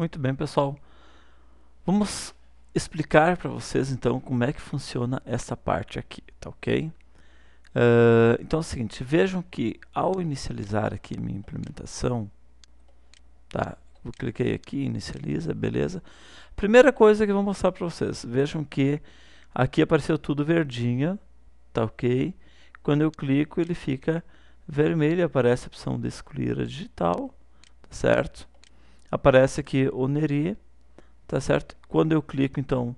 Muito bem, pessoal. Vamos explicar para vocês então como é que funciona essa parte aqui, tá ok? Então é o seguinte, vejam que ao inicializar aqui minha implementação, tá? Eu cliquei aqui, inicializa, beleza? Primeira coisa que eu vou mostrar para vocês, vejam que aqui apareceu tudo verdinho, tá ok? Quando eu clico ele fica vermelho, aparece a opção de excluir a digital, tá certo? Aparece aqui o Neri, tá certo? Quando eu clico então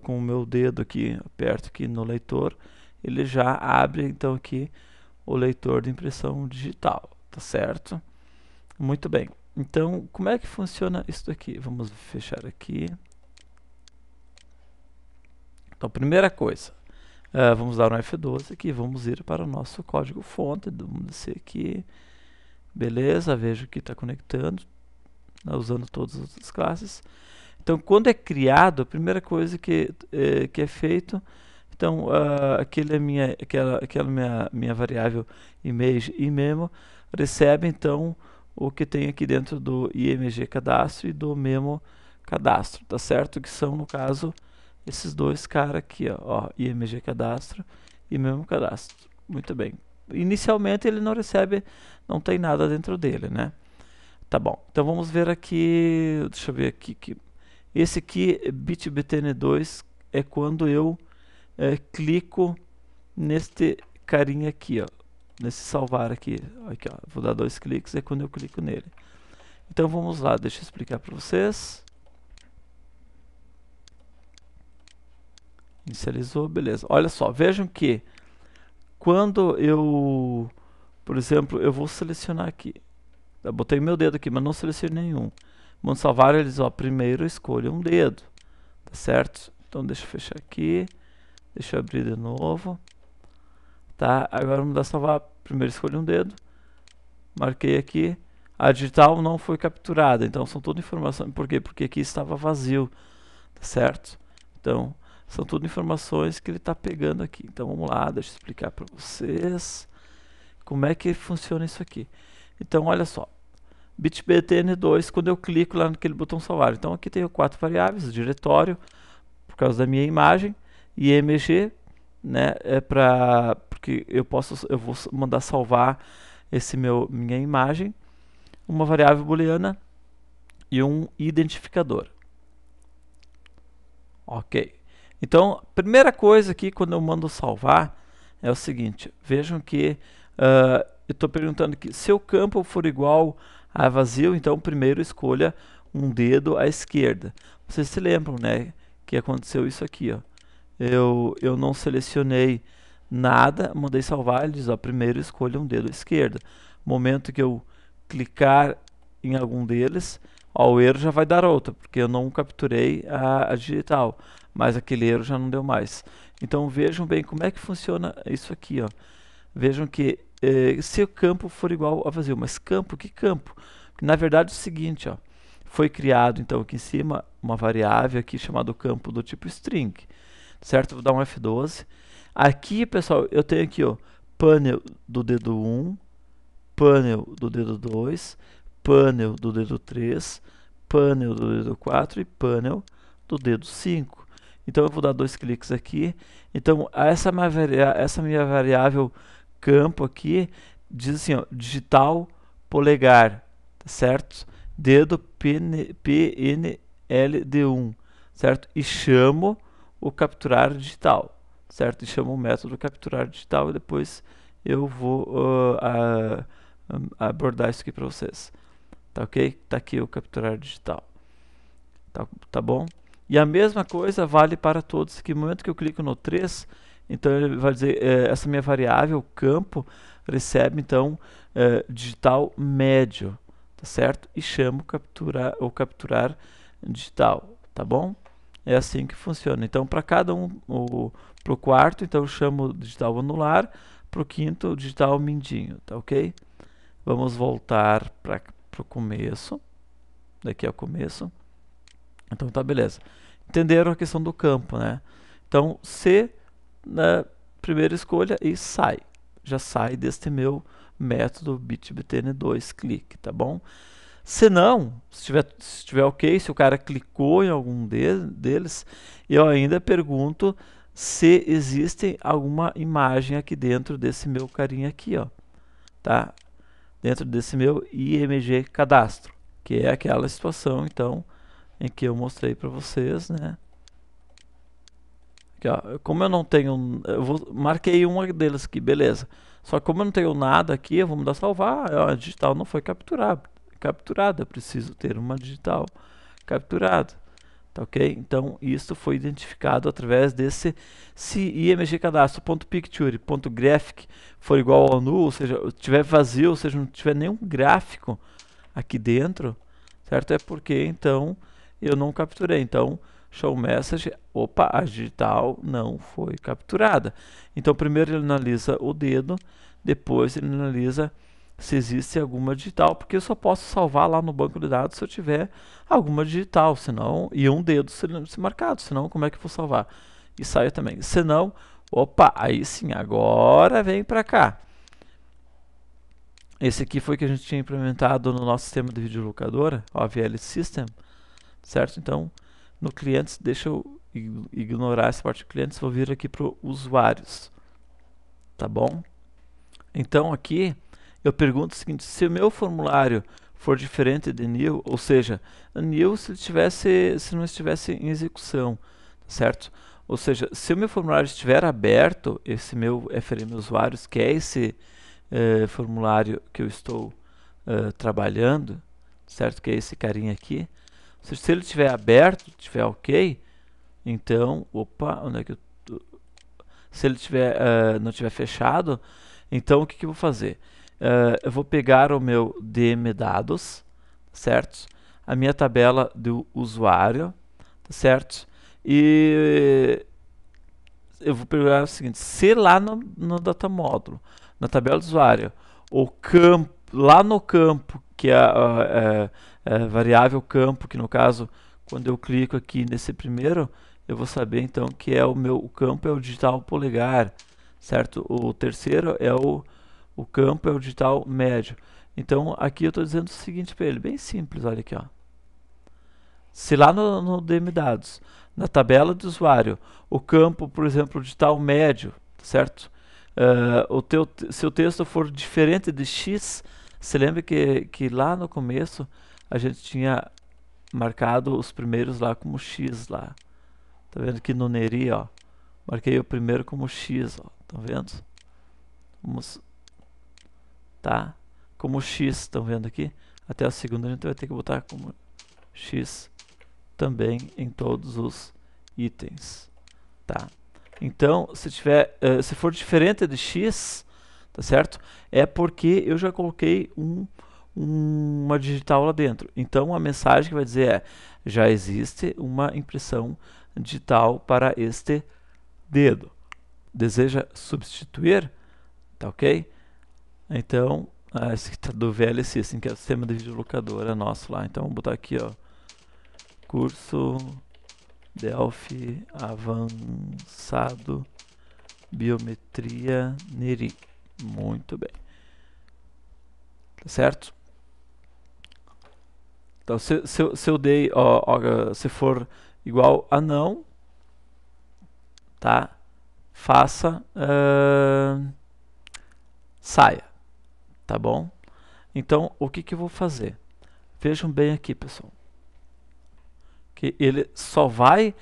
com o meu dedo aqui, aperto aqui no leitor, ele já abre então aqui o leitor de impressão digital, tá certo? Muito bem. Então, como é que funciona isso daqui? Vamos fechar aqui. Então, primeira coisa, vamos dar um F12 aqui, vamos ir para o nosso código fonte, vamos descer aqui, beleza, vejo que está conectando, usando todas as classes. Então, quando é criado, a primeira coisa que é feito, então, aquela minha variável image e memo recebe, então, o que tem aqui dentro do img cadastro e do memo cadastro, tá certo? Que são, no caso, esses dois caras aqui, ó, img cadastro e memo cadastro. Muito bem. Inicialmente, ele não recebe, não tem nada dentro dele, né? Tá bom. Então, vamos ver aqui, deixa eu ver aqui, esse aqui, bitbtn2, é quando eu clico neste carinha aqui, ó, nesse salvar aqui, ó, vou dar 2 cliques, é quando eu clico nele. Então vamos lá, deixa eu explicar para vocês. Inicializou, beleza. Olha só, vejam que quando eu, por exemplo, eu vou selecionar aqui, eu botei meu dedo aqui, mas não selecionei nenhum. Vamos salvar eles, ó, primeiro escolha um dedo, tá certo? Então deixa eu fechar aqui, deixa eu abrir de novo, tá? Agora vamos dar salvar, primeiro escolha um dedo, marquei aqui, a digital não foi capturada, então são tudo informações, por quê? Porque aqui estava vazio, tá certo? Então, são tudo informações que ele está pegando aqui. Então vamos lá, deixa eu explicar para vocês como é que funciona isso aqui. Então olha só, bitbtn2, quando eu clico lá naquele botão salvar, então aqui tenho 4 variáveis, diretório, por causa da minha imagem, img, né, porque eu vou mandar salvar minha imagem, uma variável booleana e um identificador. Ok. Então, primeira coisa aqui quando eu mando salvar é o seguinte, vejam que eu estou perguntando que se o campo for igual a vazio, então primeiro escolha um dedo à esquerda. Vocês se lembram, né, que aconteceu isso aqui, ó. Eu não selecionei nada, mandei salvar, ele diz, ó, primeiro escolha um dedo à esquerda. Momento que eu clicar em algum deles, ó, o erro já vai dar outro, porque eu não capturei a digital, mas aquele erro já não deu mais. Então vejam bem como é que funciona isso aqui, ó. Vejam que se o campo for igual a vazio, mas campo, que campo? Na verdade é o seguinte, ó, foi criado então aqui em cima uma variável aqui chamada campo do tipo string, certo? Vou dar um F12. Aqui, pessoal, eu tenho aqui, ó, panel do dedo 1, panel do dedo 2, panel do dedo 3, panel do dedo 4 e panel do dedo 5. Então eu vou dar 2 cliques aqui. Então essa minha variável campo aqui diz assim, ó, digital polegar, tá certo? Dedo PNLD1, certo? E chamo o capturar digital, certo? E chamo o método capturar digital e depois eu vou abordar isso aqui para vocês. Tá ok? Tá aqui o capturar digital. Tá bom? E a mesma coisa vale para todos. Que no momento que eu clico no 3, então ele vai dizer, essa minha variável, campo, recebe então digital médio, tá certo? E chamo capturar digital, tá bom? É assim que funciona. Então para cada para o quarto, então eu chamo digital anular, para o quinto, digital mindinho, tá ok? Vamos voltar para o começo. Daqui é o começo. Então tá, beleza. Entenderam a questão do campo, né? Então, C na primeira escolha e sai. Já sai deste meu método bitbtn2 click, tá bom? Se não, se se estiver ok, se o cara clicou em algum deles, eu ainda pergunto se existe alguma imagem aqui dentro desse meu carinha aqui, ó, tá? Dentro desse meu IMG cadastro, que é aquela situação, então, em que eu mostrei para vocês, né? Aqui, ó, como eu não tenho, marquei uma deles aqui, beleza. Só que como eu não tenho nada aqui, eu vou mudar salvar, ó, a digital não foi capturada, eu preciso ter uma digital capturada. Tá, ok? Então, isso foi identificado através desse, se img cadastro.picture.graphic for igual ao null, ou seja, tiver vazio, ou seja, não tiver nenhum gráfico aqui dentro, certo? É porque, então, eu não capturei. Então, show message, opa, a digital não foi capturada. Então, primeiro ele analisa o dedo, depois ele analisa se existe alguma digital, porque eu só posso salvar lá no banco de dados se eu tiver alguma digital, senão, e um dedo se marcado, senão como é que eu vou salvar? E saio também. Senão, opa, aí sim, agora vem para cá. Esse aqui foi que a gente tinha implementado no nosso sistema de videolocadora, OVL System, certo? Então, no clientes, deixa eu ignorar essa parte de clientes, vou vir aqui para usuários, tá bom? Então aqui eu pergunto o seguinte: se o meu formulário for diferente de new, ou seja, new se não estivesse em execução, certo? Ou seja, se o meu formulário estiver aberto, esse meu FRM usuários, que é esse formulário que eu estou trabalhando, certo? Que é esse carinha aqui. Ou seja, se ele estiver aberto, estiver ok, então, opa, onde é que eu tô? Se ele não estiver fechado, então o que eu vou fazer? Eu vou pegar o meu DM dados, certo? A minha tabela do usuário, certo? E eu vou pegar o seguinte: se lá no data módulo, na tabela do usuário, o campo, lá no campo, que é a variável campo, que no caso, quando eu clico aqui nesse primeiro, eu vou saber então que é o campo é o digital polegar, certo? O terceiro é o campo é o digital médio. Então aqui eu estou dizendo o seguinte para ele, bem simples, olha aqui, ó. Se lá no DM dados, na tabela do usuário, o campo, por exemplo, digital médio, certo? Se o texto for diferente de X, você lembra que lá no começo a gente tinha marcado os primeiros lá como X lá. Tá vendo aqui no Neri, ó. Marquei o primeiro como X, ó. Tá vendo? Vamos, tá? Como X, estão vendo aqui? Até a segunda a gente vai ter que botar como X também em todos os itens, tá? Então, se for diferente de X, tá certo? É porque eu já coloquei uma digital lá dentro. Então, a mensagem que vai dizer é: já existe uma impressão digital para este dedo. Deseja substituir? Tá ok? Então, esse aqui tá do VL System, que é o sistema de videolocadora nosso lá. Então, vamos botar aqui, ó, curso Delphi Avançado Biometria Neri. Muito bem. Tá certo? Então, se eu dei, se for igual a não, tá? Faça, saia, tá bom? Então, o que eu vou fazer? Vejam bem aqui, pessoal, que ele só vai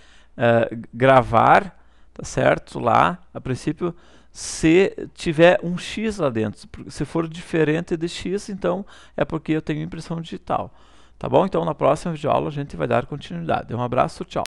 gravar, tá certo? Lá, a princípio, se tiver um X lá dentro. Se for diferente de X, então é porque eu tenho impressão digital. Tá bom? Então na próxima videoaula a gente vai dar continuidade. Um abraço, tchau.